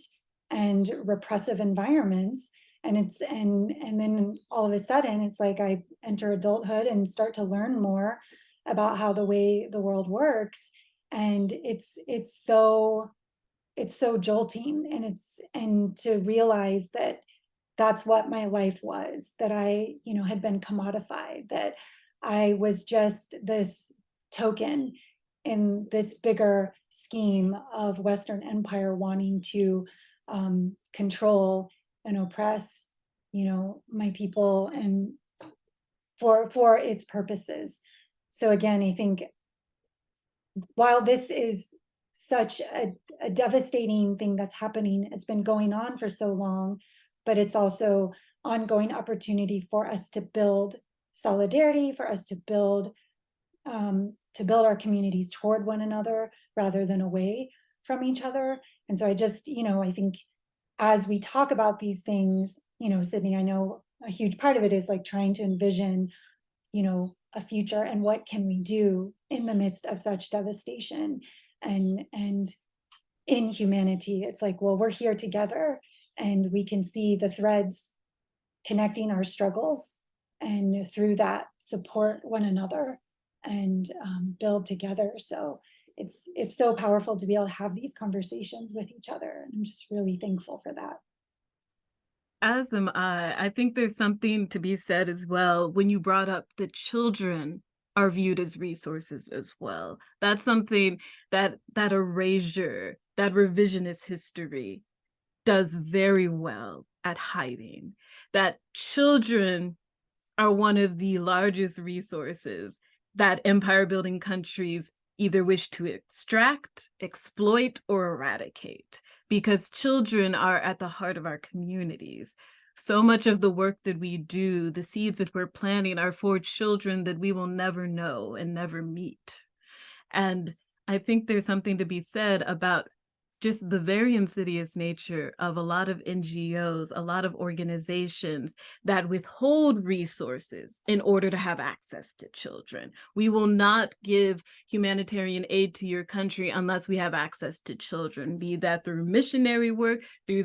and repressive environments. And and then all of a sudden it's like I enter adulthood and start to learn more about how the way the world works. And it's so jolting, and to realize that that's what my life was, that I, you know, had been commodified, that I was just this token in this bigger scheme of Western Empire wanting to control and oppress, you know, my people and for its purposes. So again, I think while this is such a devastating thing that's happening, it's been going on for so long, but it's also ongoing opportunity for us to build solidarity, for us to build our communities toward one another rather than away from each other. And so I just, you know, I think as we talk about these things, you know, Sydney, I know a huge part of it is like trying to envision, you know, a future and what can we do in the midst of such devastation. And in humanity. It's like, well, we're here together and we can see the threads connecting our struggles, and through that support one another and build together. So it's so powerful to be able to have these conversations with each other. I'm just really thankful for that. As am I. I think there's something to be said as well when you brought up the children are viewed as resources as well. That's something that erasure, that revisionist history does very well at hiding. That children are one of the largest resources that empire building countries either wish to extract, exploit, or eradicate, because children are at the heart of our communities. So much of the work that we do, the seeds that we're planting, are for children that we will never know and never meet. And I think there's something to be said about just the very insidious nature of a lot of NGOs, a lot of organizations that withhold resources in order to have access to children. We will not give humanitarian aid to your country unless we have access to children, be that through missionary work, through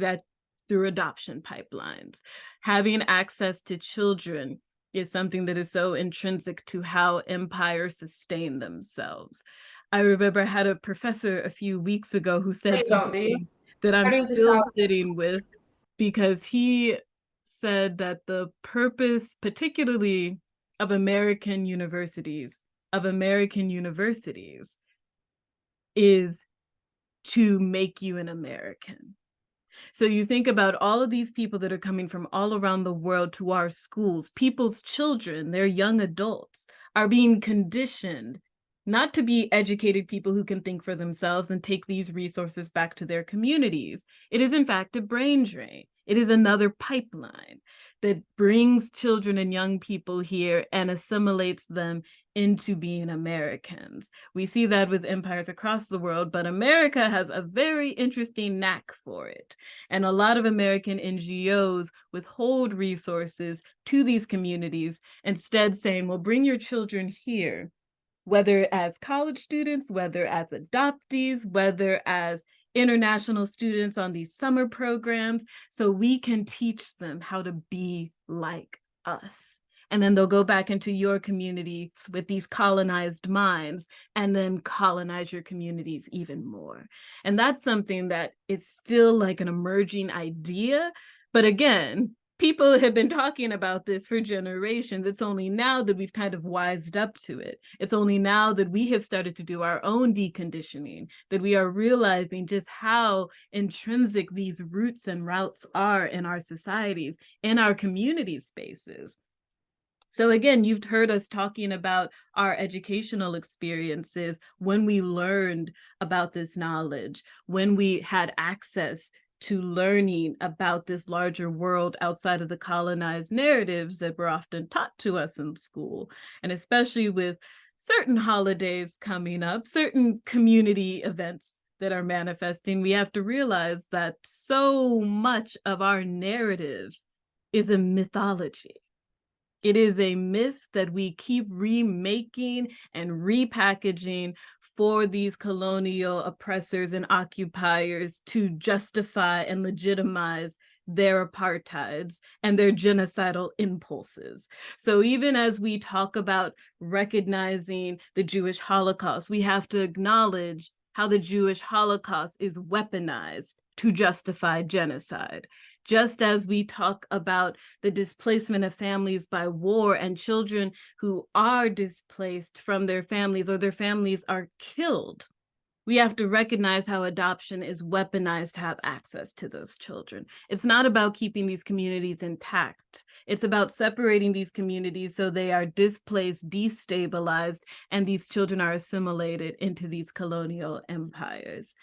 adoption pipelines. Having access to children is something that is so intrinsic to how empires sustain themselves. I remember I had a professor a few weeks ago who said something that I'm still sitting with, because he said that the purpose, particularly of American universities, is to make you an American. So you think about all of these people that are coming from all around the world to our schools, people's children, their young adults are being conditioned not to be educated people who can think for themselves and take these resources back to their communities. It is in fact a brain drain. It is another pipeline that brings children and young people here and assimilates them into being Americans. We see that with empires across the world, but America has a very interesting knack for it. And a lot of American NGOs withhold resources to these communities, instead saying, well, bring your children here, whether as college students, whether as adoptees, whether as international students on these summer programs, so we can teach them how to be like us. And then they'll go back into your communities with these colonized minds and then colonize your communities even more. And that's something that is still like an emerging idea. But again, people have been talking about this for generations. It's only now that we've kind of wised up to it. It's only now that we have started to do our own deconditioning, that we are realizing just how intrinsic these roots and routes are in our societies, in our community spaces. So again, you've heard us talking about our educational experiences when we learned about this knowledge, when we had access to learning about this larger world outside of the colonized narratives that were often taught to us in school. And especially with certain holidays coming up, certain community events that are manifesting, we have to realize that so much of our narrative is a mythology. It is a myth that we keep remaking and repackaging for these colonial oppressors and occupiers to justify and legitimize their apartheids and their genocidal impulses. So even as we talk about recognizing the Jewish Holocaust, we have to acknowledge how the Jewish Holocaust is weaponized to justify genocide. Just as we talk about the displacement of families by war and children who are displaced from their families or their families are killed, we have to recognize how adoption is weaponized to have access to those children. It's not about keeping these communities intact. It's about separating these communities so they are displaced, destabilized, and these children are assimilated into these colonial empires.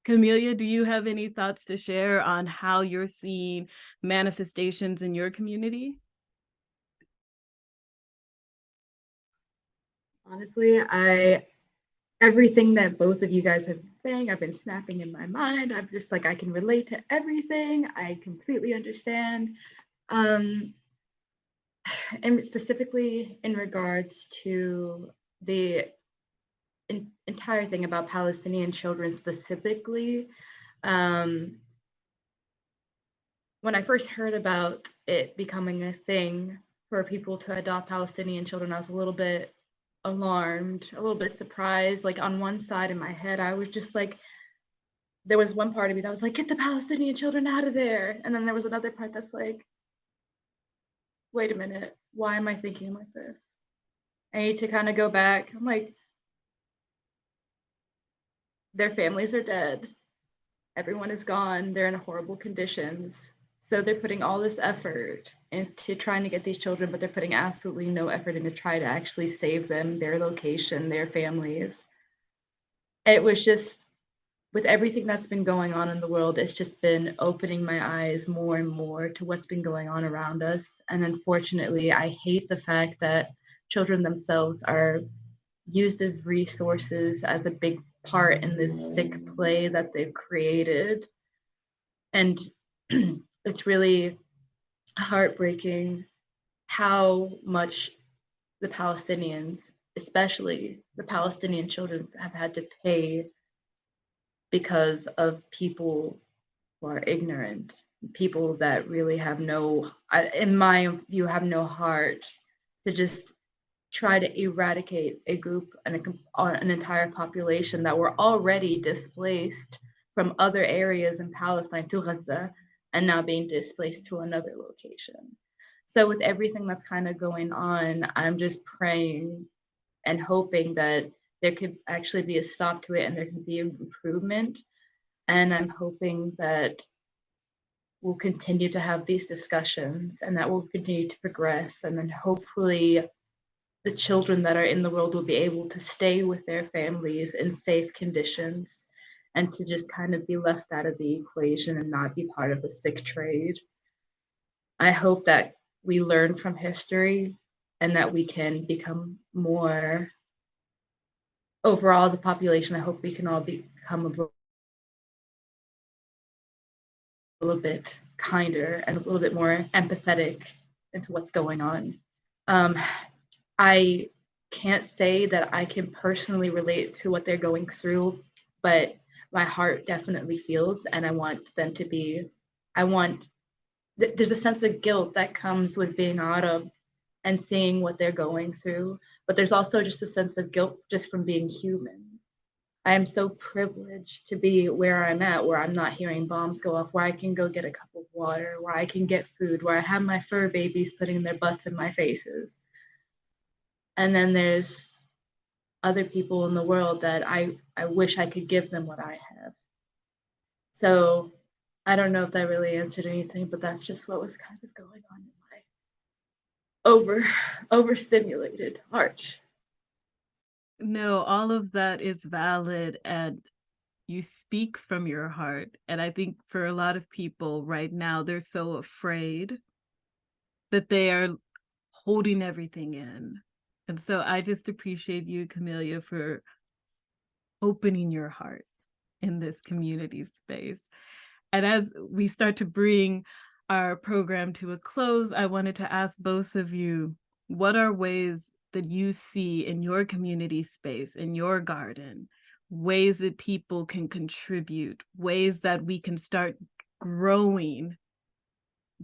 Camelia, do you have any thoughts to share on how you're seeing manifestations in your community? Honestly, everything that both of you guys have been saying, I've been snapping in my mind. I'm just like, I can relate to everything. I completely understand. And specifically in regards to the entire thing about Palestinian children specifically. When I first heard about it becoming a thing for people to adopt Palestinian children, I was a little bit alarmed, a little bit surprised. Like on one side in my head, I was just like, there was one part of me that was like, get the Palestinian children out of there. And then there was another part that's like, wait a minute, why am I thinking like this? I need to kind of go back. I'm like, their families are dead. Everyone is gone. They're in horrible conditions. So they're putting all this effort into trying to get these children, but they're putting absolutely no effort into try to actually save them, their location, their families. It was just, with everything that's been going on in the world, it's just been opening my eyes more and more to what's been going on around us. And unfortunately, I hate the fact that children themselves are used as resources as a big part in this sick play that they've created. And it's really heartbreaking how much the Palestinians, especially the Palestinian children, have had to pay because of people who are ignorant, people that really have no, in my view, have no heart to just try to eradicate a group and an entire population that were already displaced from other areas in Palestine to Gaza and now being displaced to another location. So with everything that's kind of going on, I'm just praying and hoping that there could actually be a stop to it and there can be an improvement. And I'm hoping that we'll continue to have these discussions and that will continue to progress. And then hopefully the children that are in the world will be able to stay with their families in safe conditions and to just kind of be left out of the equation and not be part of the sick trade. I hope that we learn from history and that we can become more, overall as a population, I hope we can all become a little bit kinder and a little bit more empathetic into what's going on. I can't say that I can personally relate to what they're going through, but my heart definitely feels, and I want them to be, there's a sense of guilt that comes with being Arab and seeing what they're going through, but there's also just a sense of guilt just from being human. I am so privileged to be where I'm at, where I'm not hearing bombs go off, where I can go get a cup of water, where I can get food, where I have my fur babies putting their butts in my faces. And then there's other people in the world that I wish I could give them what I have. So I don't know if that really answered anything, but that's just what was kind of going on in my overstimulated heart. No, all of that is valid and you speak from your heart. And I think for a lot of people right now, they're so afraid that they are holding everything in. And so I just appreciate you, Camelia, for opening your heart in this community space. And as we start to bring our program to a close, I wanted to ask both of you, what are ways that you see in your community space, in your garden, ways that people can contribute, ways that we can start growing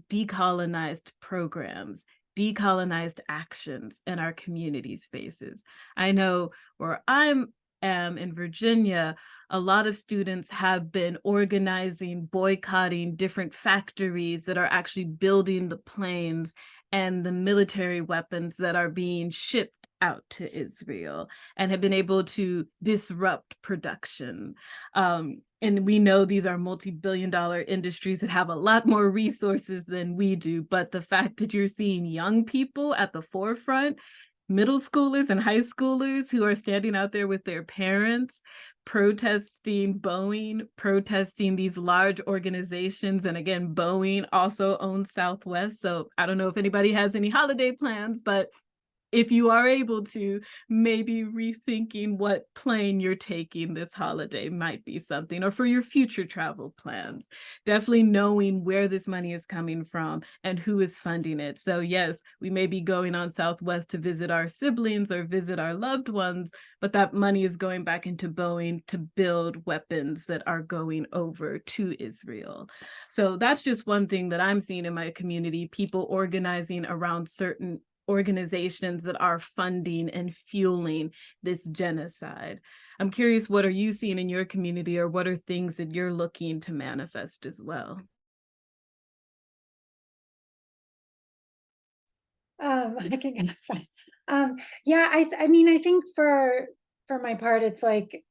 decolonized programs, decolonized actions in our community spaces? I know where I'm am in Virginia, a lot of students have been organizing, boycotting different factories that are actually building the planes and the military weapons that are being shipped out to Israel, and have been able to disrupt production. And we know these are multi-billion-dollar industries that have a lot more resources than we do, but the fact that you're seeing young people at the forefront, middle schoolers and high schoolers who are standing out there with their parents, protesting Boeing, protesting these large organizations. And again, Boeing also owns Southwest. So I don't know if anybody has any holiday plans, but if you are able to, maybe rethinking what plane you're taking this holiday might be something, or for your future travel plans. Definitely knowing where this money is coming from and who is funding it. So yes, we may be going on Southwest to visit our siblings or visit our loved ones, but that money is going back into Boeing to build weapons that are going over to Israel. So that's just one thing that I'm seeing in my community, people organizing around certain organizations that are funding and fueling this genocide. I'm curious, what are you seeing in your community, or what are things that you're looking to manifest as well? I can go. Fine. Yeah, I mean, I think for my part, it's like,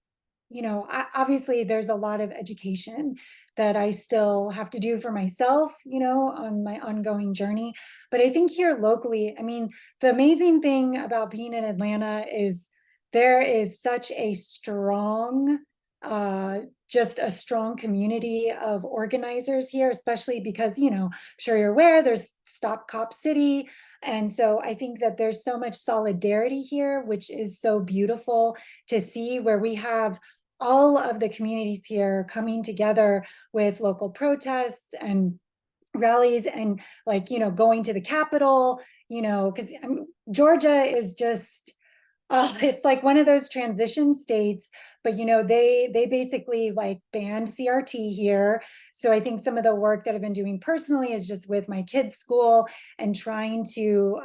you know, obviously there's a lot of education that I still have to do for myself, you know, on my ongoing journey. But I think here locally, I mean, the amazing thing about being in Atlanta is there is such a strong, uh, just a strong community of organizers here, especially because, you know, I'm sure you're aware there's Stop Cop City. And so I think that there's so much solidarity here, which is so beautiful to see, where we have all of the communities here coming together with local protests and rallies, and like, you know, going to the Capitol, you know, because Georgia is just, it's like one of those transition states, but you know, they basically like banned CRT here. So I think some of the work that I've been doing personally is just with my kids' school and trying to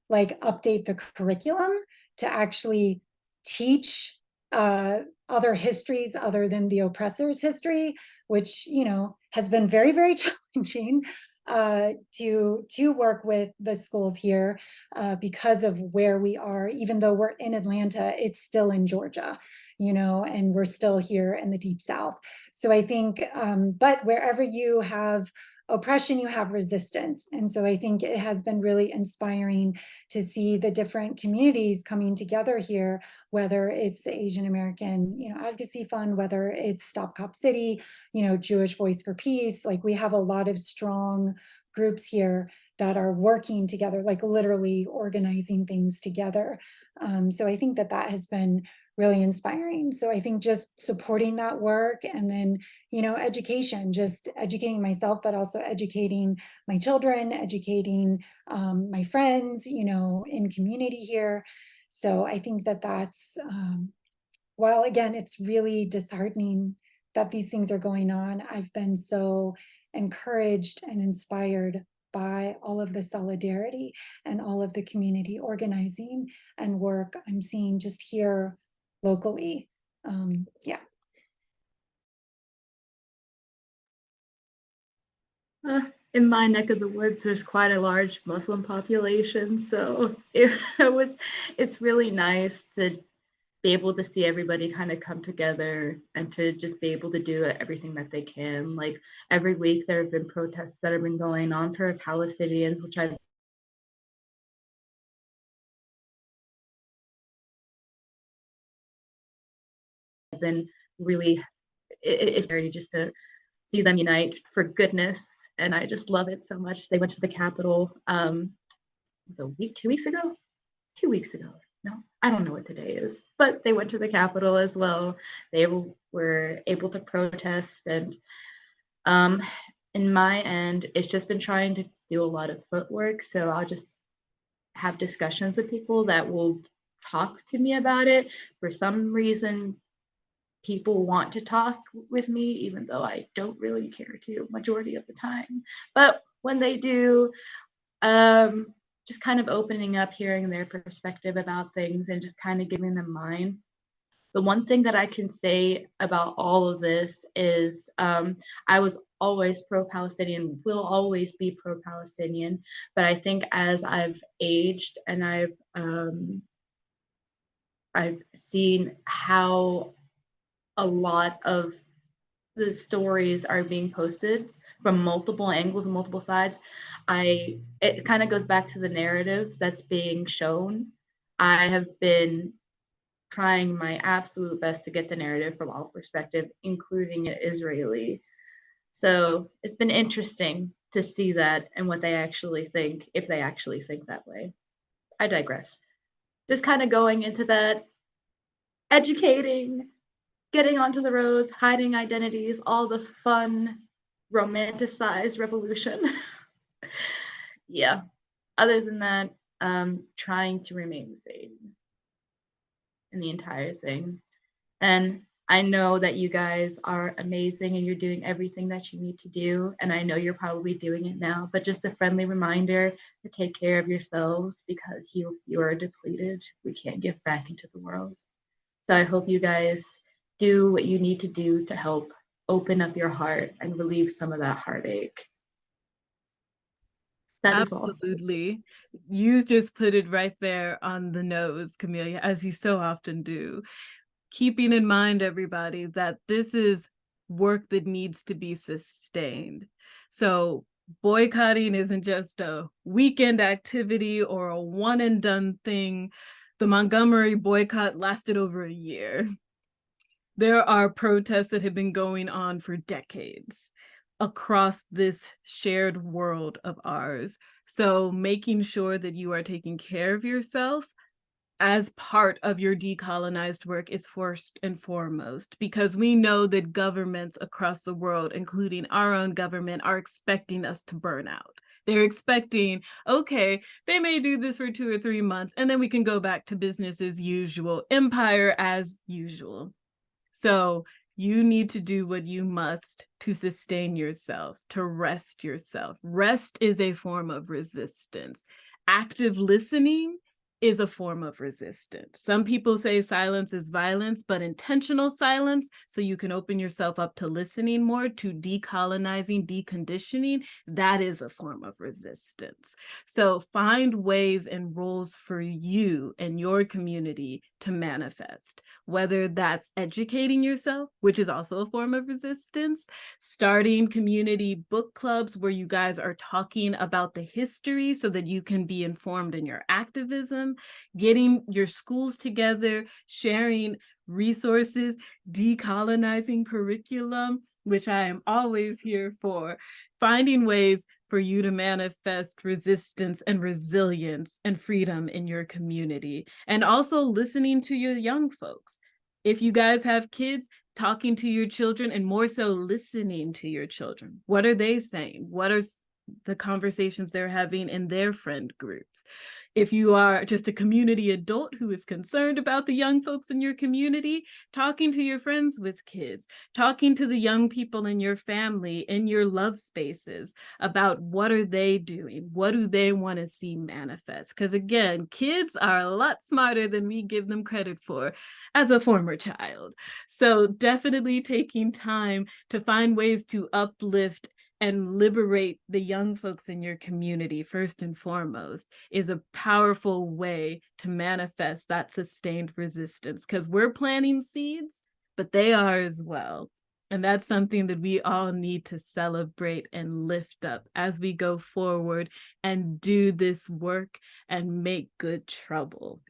like update the curriculum to actually teach other histories other than the oppressor's history, which, you know, has been very, very challenging to work with the schools here because of where we are. Even though we're in Atlanta, it's still in Georgia, you know, and we're still here in the Deep South. So I think, but wherever you have oppression, you have resistance. And so I think it has been really inspiring to see the different communities coming together here, whether it's the Asian American, you know, Advocacy Fund, whether it's Stop Cop City, you know, Jewish Voice for Peace. Like, we have a lot of strong groups here that are working together, like literally organizing things together. So I think that that has been really inspiring. So I think just supporting that work, and then, you know, education, just educating myself, but also educating my children, educating my friends, you know, in community here. So I think that that's, while again, it's really disheartening that these things are going on, I've been so encouraged and inspired by all of the solidarity and all of the community organizing and work I'm seeing just here locally. Yeah. In my neck of the woods, there's quite a large Muslim population, so it's really nice to be able to see everybody kind of come together and to just be able to do everything that they can. Like, every week there have been protests that have been going on for Palestinians, which I've been really, it's very just to see them unite for goodness. And I just love it so much. They went to the Capitol, a week, 2 weeks ago, 2 weeks ago. No, I don't know what today is, but they went to the Capitol as well. They were able to protest, and in my end, it's just been trying to do a lot of footwork. So I'll just have discussions with people that will talk to me about it. For some reason, people want to talk with me, even though I don't really care to majority of the time. But when they do, just kind of opening up, hearing their perspective about things, and just kind of giving them mine. The one thing that I can say about all of this is I was always pro-Palestinian, will always be pro-Palestinian, but I think as I've aged and I've seen how a lot of the stories are being posted from multiple angles and multiple sides, it kind of goes back to the narrative that's being shown. I have been trying my absolute best to get the narrative from all perspective, including Israeli. So it's been interesting to see that and what they actually think, if they actually think that way. I digress. Just kind of going into that, educating, getting onto the roads, hiding identities, all the fun, romanticized revolution. Yeah. Other than that, trying to remain sane in the entire thing. And I know that you guys are amazing and you're doing everything that you need to do. And I know you're probably doing it now, but just a friendly reminder to take care of yourselves, because you are depleted. We can't give back into the world. So I hope you guys do what you need to do to help open up your heart and relieve some of that heartache. That is all. Absolutely. You just put it right there on the nose, Camelia, as you so often do. Keeping in mind, everybody, that this is work that needs to be sustained. So boycotting isn't just a weekend activity or a one and done thing. The Montgomery boycott lasted over a year. There are protests that have been going on for decades across this shared world of ours. So making sure that you are taking care of yourself as part of your decolonized work is first and foremost, because we know that governments across the world, including our own government, are expecting us to burn out. They're expecting, okay, they may do this for 2 or 3 months, and then we can go back to business as usual, empire as usual. So you need to do what you must to sustain yourself, to rest yourself. Rest is a form of resistance. Active listening is a form of resistance. Some people say silence is violence, but intentional silence, so you can open yourself up to listening more, to decolonizing, deconditioning, that is a form of resistance. So find ways and roles for you and your community to manifest, whether that's educating yourself, which is also a form of resistance, starting community book clubs where you guys are talking about the history so that you can be informed in your activism, getting your schools together, sharing resources, decolonizing curriculum, which I am always here for, finding ways for you to manifest resistance and resilience and freedom in your community, and also listening to your young folks. If you guys have kids, talking to your children, and more so listening to your children. What are they saying? What are the conversations they're having in their friend groups? If you are just a community adult who is concerned about the young folks in your community, talking to your friends with kids, talking to the young people in your family, in your love spaces, about what are they doing? What do they want to see manifest? Because again, kids are a lot smarter than we give them credit for as a former child. So definitely taking time to find ways to uplift and liberate the young folks in your community, first and foremost, is a powerful way to manifest that sustained resistance, because we're planting seeds, but they are as well. And that's something that we all need to celebrate and lift up as we go forward and do this work and make good trouble.